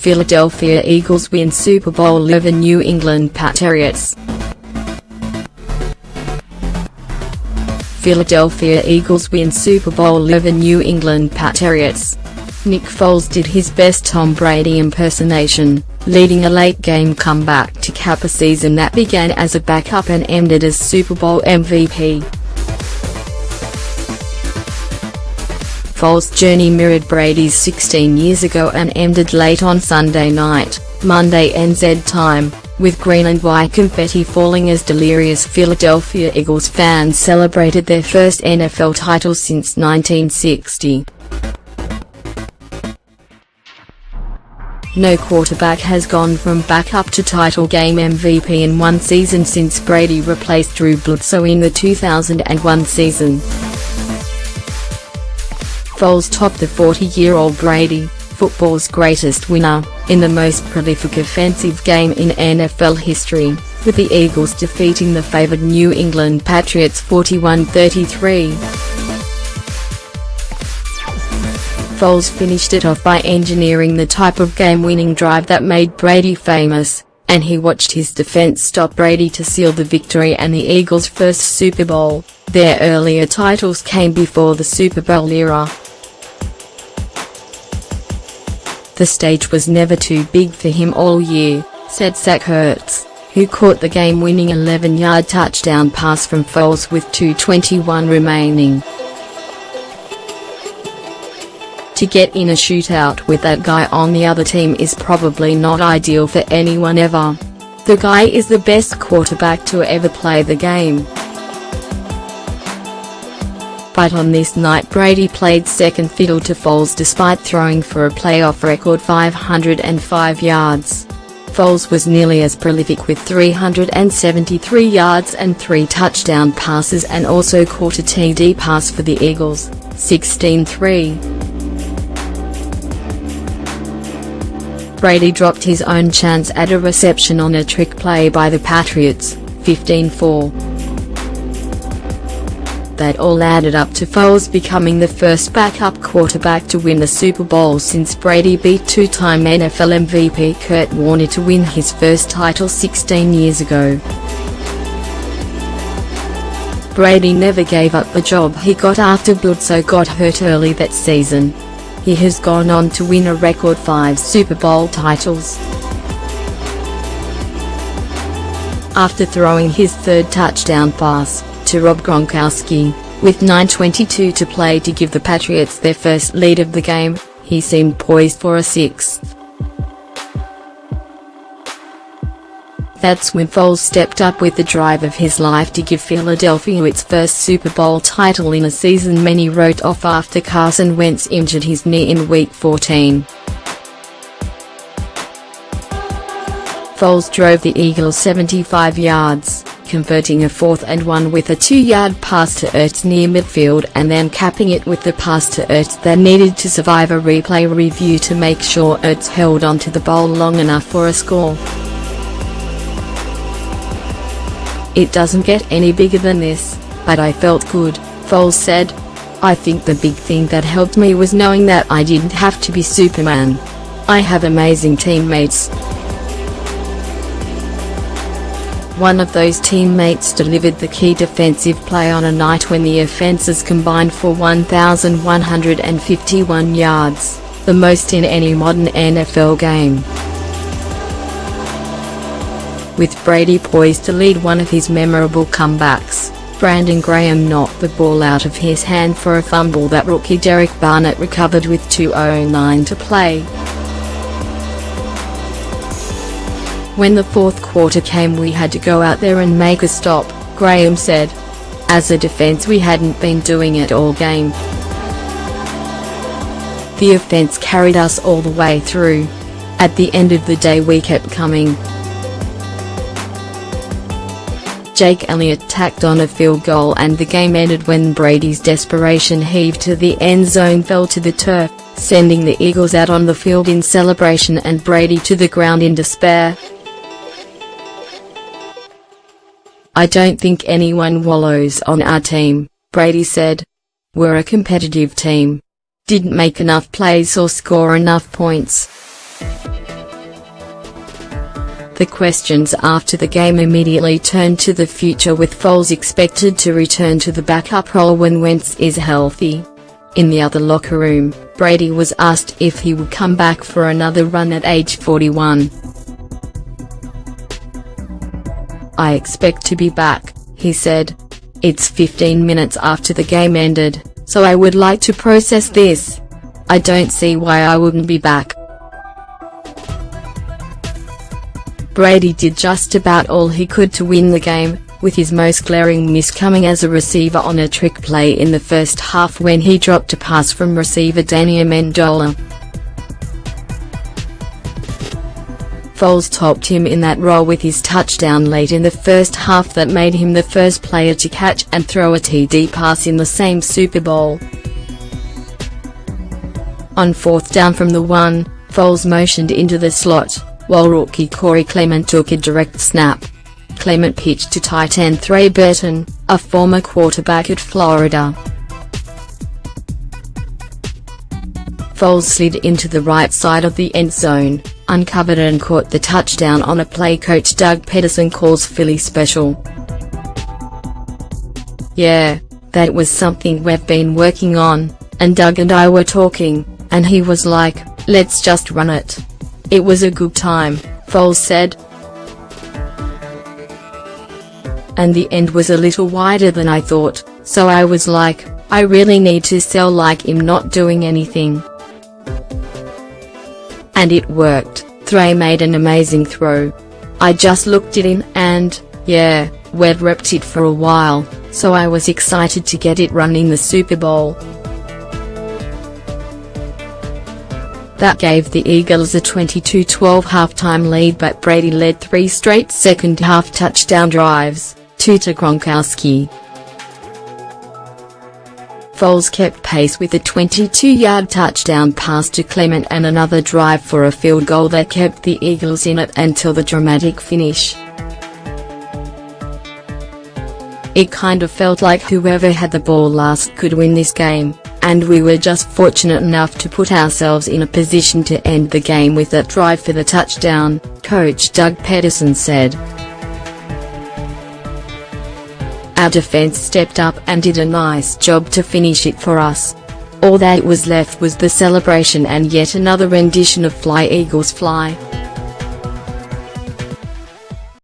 Philadelphia Eagles win Super Bowl over New England Patriots. Philadelphia Eagles win Super Bowl over New England Patriots. Nick Foles did his best Tom Brady impersonation, leading a late-game comeback to cap a season that began as a backup and ended as Super Bowl MVP. Foles' journey mirrored Brady's 16 years ago and ended late on Sunday night, Monday NZ time, with green and white confetti falling as delirious Philadelphia Eagles fans celebrated their first NFL title since 1960. No quarterback has gone from backup to title game MVP in one season since Brady replaced Drew Bledsoe in the 2001 season. Foles topped the 40-year-old Brady, football's greatest winner, in the most prolific offensive game in NFL history, with the Eagles defeating the favored New England Patriots 41-33. Foles finished it off by engineering the type of game-winning drive that made Brady famous, and he watched his defense stop Brady to seal the victory and the Eagles' first Super Bowl. Their earlier titles came before the Super Bowl era. The stage was never too big for him all year, said Zach Ertz, who caught the game-winning 11-yard touchdown pass from Foles with 2:21 remaining. To get in a shootout with that guy on the other team is probably not ideal for anyone ever. The guy is the best quarterback to ever play the game. But on this night Brady played second fiddle to Foles despite throwing for a playoff record 505 yards. Foles was nearly as prolific with 373 yards and 3 touchdown passes and also caught a TD pass for the Eagles, 16-3. Brady dropped his own chance at a reception on a trick play by the Patriots, 15-4. That all added up to Foles becoming the first backup quarterback to win the Super Bowl since Brady beat two-time NFL MVP Kurt Warner to win his first title 16 years ago. Brady never gave up the job he got after Bledsoe got hurt early that season. He has gone on to win a record 5 Super Bowl titles. After throwing his third touchdown pass to Rob Gronkowski, with 9:22 to play to give the Patriots their first lead of the game, he seemed poised for a 6th. That's when Foles stepped up with the drive of his life to give Philadelphia its first Super Bowl title in a season many wrote off after Carson Wentz injured his knee in Week 14. Foles drove the Eagles 75 yards, converting a 4th and 1 with a 2-yard pass to Ertz near midfield and then capping it with the pass to Ertz that needed to survive a replay review to make sure Ertz held onto the ball long enough for a score. "It doesn't get any bigger than this, but I felt good," Foles said. "I think the big thing that helped me was knowing that I didn't have to be Superman. I have amazing teammates. One of those teammates delivered the key defensive play on a night when the offenses combined for 1,151 yards, the most in any modern NFL game." With Brady poised to lead one of his memorable comebacks, Brandon Graham knocked the ball out of his hand for a fumble that rookie Derek Barnett recovered with 2:09 to play. "When the fourth quarter came we had to go out there and make a stop," Graham said. "As a defense we hadn't been doing it all game. The offense carried us all the way through. At the end of the day we kept coming." Jake Elliott tacked on a field goal and the game ended when Brady's desperation heave to the end zone fell to the turf, sending the Eagles out on the field in celebration and Brady to the ground in despair. "I don't think anyone wallows on our team," Brady said. "We're a competitive team. Didn't make enough plays or score enough points. The questions after the game immediately turned to the future, with Foles expected to return to the backup role when Wentz is healthy. In the other locker room, Brady was asked if he would come back for another run at age 41. "I expect to be back," he said. "It's 15 minutes after the game ended, so I would like to process this. I don't see why I wouldn't be back." Brady did just about all he could to win the game, with his most glaring miss coming as a receiver on a trick play in the first half when he dropped a pass from receiver Danny Amendola. Foles topped him in that role with his touchdown late in the first half that made him the first player to catch and throw a TD pass in the same Super Bowl. On 4th down from the 1, Foles motioned into the slot, while rookie Corey Clement took a direct snap. Clement pitched to tight end Trey Burton, a former quarterback at Florida. Foles slid into the right side of the end zone, uncovered and caught the touchdown on a play coach Doug Peterson calls Philly special. "Yeah, that was something we've been working on, and Doug and I were talking, and he was like, let's just run it. It was a good time," Foles said. "And the end was a little wider than I thought, so I was like, I really need to sell like him not doing anything. And it worked. Trey made an amazing throw. I just looked at him and, yeah, we'd repped it for a while, so I was excited to get it run in the Super Bowl." That gave the Eagles a 22-12 halftime lead, but Brady led 3 straight second-half touchdown drives, 2 to Gronkowski. Foles kept pace with a 22-yard touchdown pass to Clement and another drive for a field goal that kept the Eagles in it until the dramatic finish. "It kind of felt like whoever had the ball last could win this game, and we were just fortunate enough to put ourselves in a position to end the game with that drive for the touchdown," Coach Doug Peterson said. "Our defense stepped up and did a nice job to finish it for us. All that was left was the celebration and yet another rendition of Fly Eagles Fly."